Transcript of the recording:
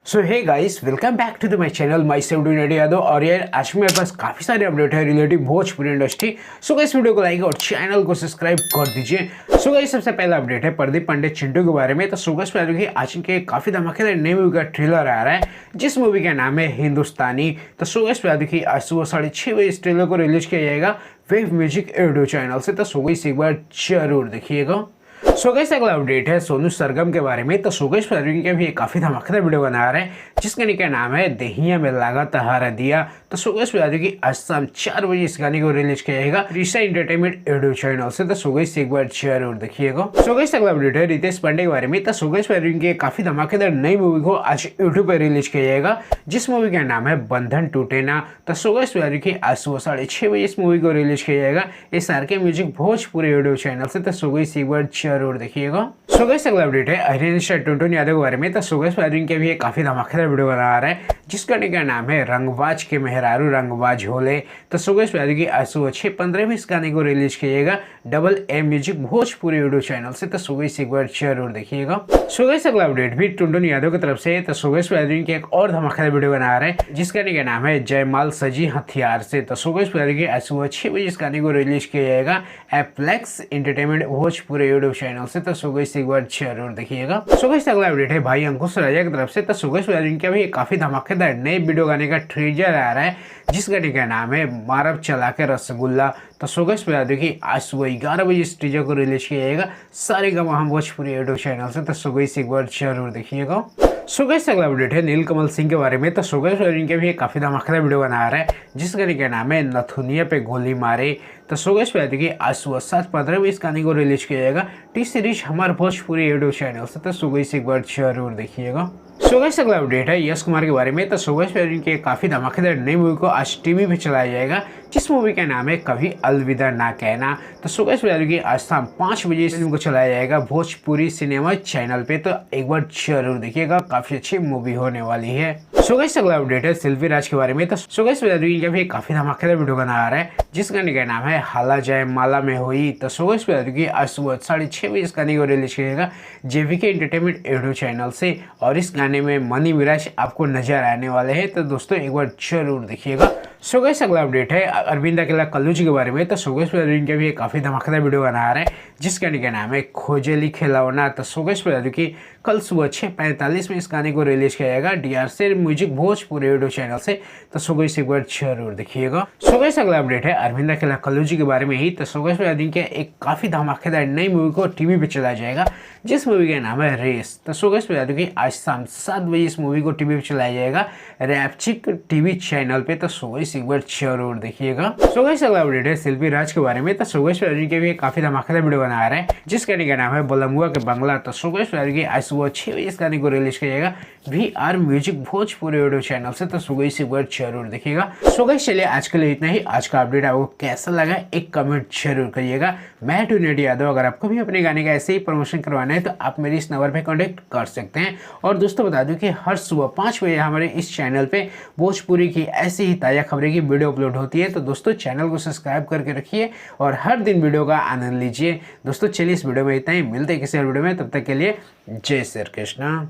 So hey guys, welcome back to the my channel myself डूइंग यादव। और यार आज मेरे पास काफ़ी सारे अपडेट है relative Bhojpuri industry. So guys video को लाइक और चैनल को सब्सक्राइब कर दीजिए। सो गाइस सबसे पहला अपडेट है प्रदीप पांडे चिंटू के बारे में। तो सो गाइस देखिए आज के काफ़ी धमाकेदार नई मूवी का ट्रेलर आ रहा है जिस मूवी का नाम है हिंदुस्तानी। तो सो गाइस देखिए आज सुबह 6:30 बजे इस ट्रेलर को रिलीज किया जाएगा वेव म्यूजिक ऑडियो चैनल से। तो सो गाइस एक बार जरूर देखिएगा। सो गाइस अगला अपडेट है सोनू सरगम के बारे में। तो सो गाइस के भी काफी धमाकेदार वीडियो बना रहे हैं जिसका नाम है दहिया में लगा तहारा दिया। तो सो गाइस की आज शाम 4 बजे इस गाने को रिलीज किया जाएगा ऋषा एंटरटेनमेंट ऑडियो चैनल से। तो सो गाइस एक बार जरूर देखिएगा। सो गाइस अगला अपडेट है रितेश पांडे के बारे में। तो सो गाइस की काफी धमाकेदार नई मूवी को आज यूट्यूब पर रिलीज किया जाएगा जिस मूवी का नाम है बंधन टूटे ना। तो सो गाइस आज सुबह 6:30 बजे इस मूवी को रिलीज किया जाएगा SRK music Bhojpuri audio channel से। तो सो गाइस एक बार जरूर देखिएगा। सो गाइस अगला अपडेट है अहिरिन टुनटुन यादव के बारे में। तो सो गाइस के भी काफी धमाकेदार वीडियो बना रहा है जिसका नाम है रंगबाज के मेहरारू रंगबाज होले। तो सो गाइस आज सुबह 6:15 में इस गाने को रिलीज किएगा AA music Bhojpuri audio channel से। तो सो गाइस एक बार जरूर देखिएगा। सो गाइस अगला अपडेट भी टुनटुन यादव की तरफ से। तो सो गाइस की एक और धमाकेदार वीडियो बना रहा है जिसका नाम है जयमाल सजी हथियार से। तो सो गाइस आज सुबह 6 बजे इस गाने को रिलीज किया जाएगा एप्लेक्स एंटरटेनमेंट भोजपुरी ऑडियो चैनल से। तो सो गाइस एक बार जरूर देखिएगा। सो गाइस अगला अपडेट है भाई अंकुश राजा की तरफ से। तो सो गाइस का भी काफी धमाकेदार नए वीडियो गाने का ट्रेलर आ रहा है जिसका का नाम है मारब चला के रसगुल्ला। तो सो गाइस देखिए आज सुबह 11 बजे इस टीजर को रिलीज किया जाएगा सारेगामा भोजपुरी ऑडियो चैनल से। तो सो गाइस एक बार जरूर देखिएगा। सो गाइस अगला अपडेट है नीलकमल सिंह के बारे में। तो सो गाइस के भी काफी धमाकेदार वीडियो बना रहा है जिसका नाम है नथुनिया पे गोली मारे। तो सो गाइस देखिए आज सुबह 7:15 में इस गाने को रिलीज किया जाएगा टी सीरीज हमारे भोजपुरी ऑडियो चैनल से। तो सो गाइस एक बार जरूर देखिएगा। सो गाइस अगला अपडेट है यश कुमार के बारे में। तो सो गाइस के काफी धमाकेदार नई मूवी को आज टीवी पे चलाया जाएगा जिस मूवी का नाम है कभी अलविदा ना कहना। तो सो गाइस आज शाम 5 बजे इस फिल्म को चलाया जाएगा भोजपुरी सिनेमा चैनल पे। तो एक बार जरूर देखिएगा, काफी अच्छी मूवी होने वाली है। सो गाइस अगला अपडेट है सेल्फी राज के बारे में। तो सो गाइस का भी काफी धमाकेदार वीडियो बना रहा है जिसका नाम है हाला जाए माला में हुई। तो सो गाइस आज सुबह 6:30 बजे इस गाने को रिलीज किया JVK एंटरटेनमेंट ऑडियो चैनल से और इस गाने में मनी मिराज आपको नजर आने वाले हैं। तो दोस्तों एक बार जरूर देखिएगा। सो गाइस अगला अपडेट है अरविंद अकेला कल्लू जी के बारे में। तो सो गाइस के भी काफी धमाकेदार वीडियो बना रहा है जिसका नाम है खोजेली खिलौना। तो सो गाइस कल सुबह 6:45 में इस गाने को रिलीज किया जाएगा DRC music Bhojpuri audio channel से। तो सो गाइस एक बार जरूर देखिएगा। सो गाइस अगला अपडेट है अरविंद अकेला कल्लू जी के बारे में ही। तो सो गाइस के एक काफी धमाकेदार नई मूवी को टीवी पे चलाया जाएगा जिस मूवी का नाम है रेस। तो सो गाइस आज शाम 7 बजे इस मूवी को टीवी पे चलाया जाएगा रैपचिक टीवी चैनल पे। तो सो गाइस एक बार जरूर देखिएगा। सो गाइस अगला अपडेट है शिल्पी राज के बारे में। तो सो गाइस के भी काफी धमाकेदार वीडियो बना रहा है जिसका नाम है बलमुआ के बंगला। तो सो गाइस आज सुबह 6 बजे इस गाने को रिलीज किया जाएगा VR music Bhojpuri audio channel से। तो सो गाइस एक बार जरूर देखिएगा। सो गाइस चलिए आज के लिए इतना ही। आज का अपडेट आपको कैसा लगा एक कमेंट जरूर करिएगा। मैं टूनेट यादव। अगर आपको भी अपने गाने का ऐसे ही प्रमोशन करवाना है तो आप मेरे इस नंबर पर कॉन्टेक्ट कर सकते हैं। और दोस्तों बता दूं कि हर सुबह 5 बजे हमारे इस चैनल पे भोजपुरी की ऐसी ही ताज़ा खबरें की वीडियो अपलोड होती है। तो दोस्तों चैनल को सब्सक्राइब करके रखिए और हर दिन वीडियो का आनंद लीजिए। दोस्तों चलिए इस वीडियो में इतना ही, मिलते हैं किसी और वीडियो में, तब तक के लिए जय श्री कृष्ण।